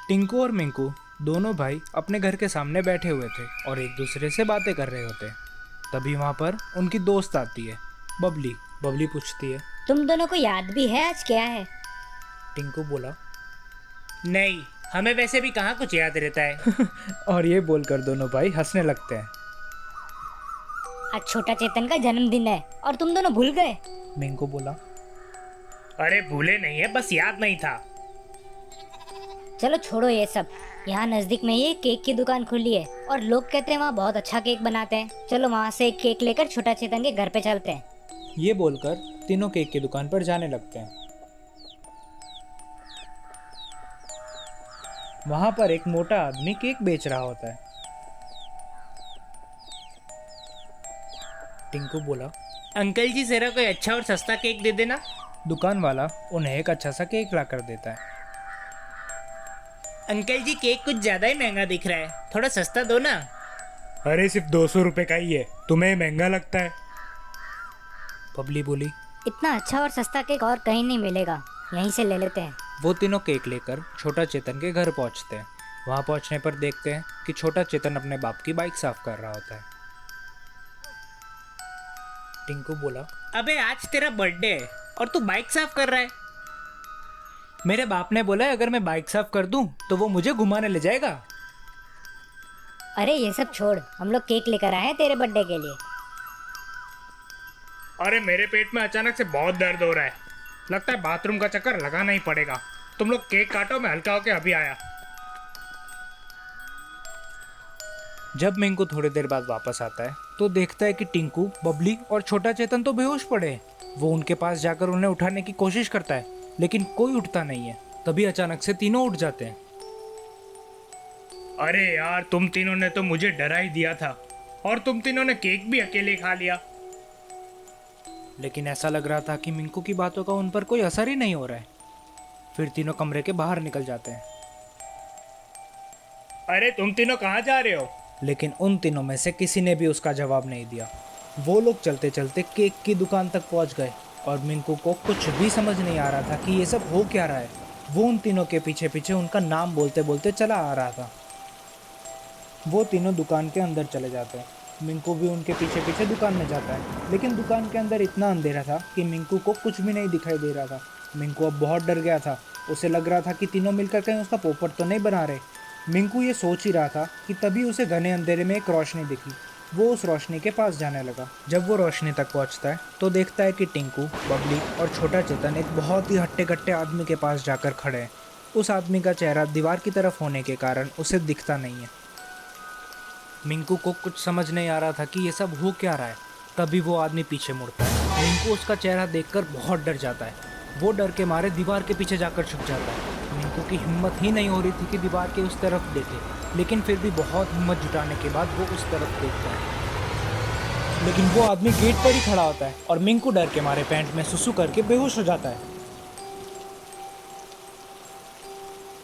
टिंकू और मिंकू दोनों भाई अपने घर के सामने बैठे हुए थे और एक दूसरे से बातें कर रहे होते। तभी वहाँ पर उनकी दोस्त आती है, बबली। बबली पूछती है। तुम दोनों को याद भी है आज क्या है? टिंकू बोला। नहीं, हमें वैसे भी कहाँ कुछ याद रहता है। और ये बोलकर दोनों भाई हंसने लगते हैं। आज छोटा चेतन का जन्मदिन है और तुम दोनों भूल गए? मिंकू बोला। अरे भूले नहीं है, बस याद नहीं था। चलो छोड़ो ये सब। यहाँ नजदीक में ही एक केक की दुकान खुली है और लोग कहते हैं वहाँ बहुत अच्छा केक बनाते हैं। चलो वहाँ से एक केक लेकर छोटा चेतन के घर पे चलते हैं। ये बोलकर तीनों केक की दुकान पर जाने लगते हैं। वहाँ पर एक मोटा आदमी केक बेच रहा होता है। टिंकू बोला। अंकल जी जरा कोई अच्छा और सस्ता केक दे देना। दुकान वाला उन्हें एक अच्छा सा केक ला कर देता है। अंकल जी केक कुछ ज्यादा ही महंगा दिख रहा है, थोड़ा सस्ता दो ना। अरे सिर्फ 200 रुपये का ही है, तुम्हें महंगा लगता है? बबली बोली। इतना अच्छा और सस्ता केक और कहीं नहीं मिलेगा, यहीं से ले लेते हैं। वो तीनों केक लेकर छोटा चेतन के घर पहुंचते हैं। वहां पहुंचने पर देखते हैं कि छोटा चेतन अपने बाप की बाइक साफ कर रहा होता है। टिंकू बोला। अबे आज तेरा बर्थडे है और तू बाइक साफ कर रहा है। मेरे बाप ने बोला अगर मैं बाइक साफ कर दूं तो वो मुझे घुमाने ले जाएगा। अरे ये सब छोड़, हम लोग केक लेकर आए हैं तेरे बर्थडे के लिए। अरे मेरे पेट में अचानक से बहुत दर्द हो रहा है, लगता है बाथरूम का चक्कर लगाना ही पड़ेगा। तुम लोग केक काटो, मैं हल्का होके अभी आया। जब मिंकू थोड़ी देर बाद वापस आता है तो देखता है कि टिंकू, बबली और छोटा चेतन तो बेहोश पड़े हैं। वो उनके पास जाकर उन्हें उठाने की कोशिश करता है लेकिन कोई उठता नहीं है। तभी अचानक से तीनों उठ जाते हैं। अरे यार, तुम तीनों ने तो मुझे डरा ही दिया था और तुम तीनों ने केक भी अकेले खा लिया। लेकिन ऐसा लग रहा था कि मिंकू की बातों का उन पर कोई असर ही नहीं हो रहा है। फिर तीनों कमरे के बाहर निकल जाते हैं। अरे तुम तीनों कहाँ जा रहे हो? लेकिन उन तीनों में से किसी ने भी उसका जवाब नहीं दिया। वो लोग चलते चलते केक की दुकान तक पहुंच गए और मिंकू को कुछ भी समझ नहीं आ रहा था कि ये सब हो क्या रहा है। वो उन तीनों के पीछे पीछे उनका नाम बोलते बोलते चला आ रहा था। वो तीनों दुकान के अंदर चले जाते हैं। मिंकू भी उनके पीछे पीछे दुकान में जाता है, लेकिन दुकान के अंदर इतना अंधेरा था कि मिंकू को कुछ भी नहीं दिखाई दे रहा था। मिंकू अब बहुत डर गया था। उसे लग रहा था कि तीनों मिलकर कहीं उसका पोपट तो नहीं बना रहे। मिंकू ये सोच ही रहा था कि तभी उसे घने अंधेरे में एक रोशनी दिखी। वो उस रोशनी के पास जाने लगा। जब वो रोशनी तक पहुंचता है तो देखता है कि टिंकू, बबली और छोटा चेतन एक बहुत ही हट्टे कट्टे आदमी के पास जाकर खड़े हैं। उस आदमी का चेहरा दीवार की तरफ होने के कारण उसे दिखता नहीं है। मिंकू को कुछ समझ नहीं आ रहा था कि ये सब हो क्या रहा है। तभी वो आदमी पीछे मुड़ता है। मिंकू उसका चेहरा देखकर बहुत डर जाता है। वो डर के मारे दीवार के पीछे जाकर छुप जाता है। मिंकू की हिम्मत ही नहीं हो रही थी कि दीवार के उस तरफ देखे, लेकिन फिर भी बहुत हिम्मत जुटाने के बाद वो उस तरफ देखता है। लेकिन वो आदमी गेट पर ही खड़ा होता है और मिंकू डर के मारे पैंट में सुसु करके बेहोश हो जाता है।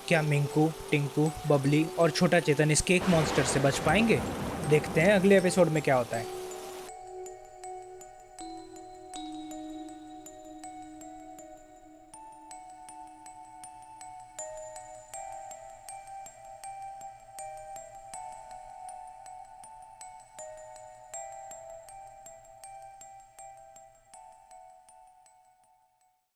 क्या मिंकू, टिंकू, बबली और छोटा चेतन इस केक मॉन्स्टर से बच पाएंगे? देखते हैं अगले एपिसोड में क्या होता है।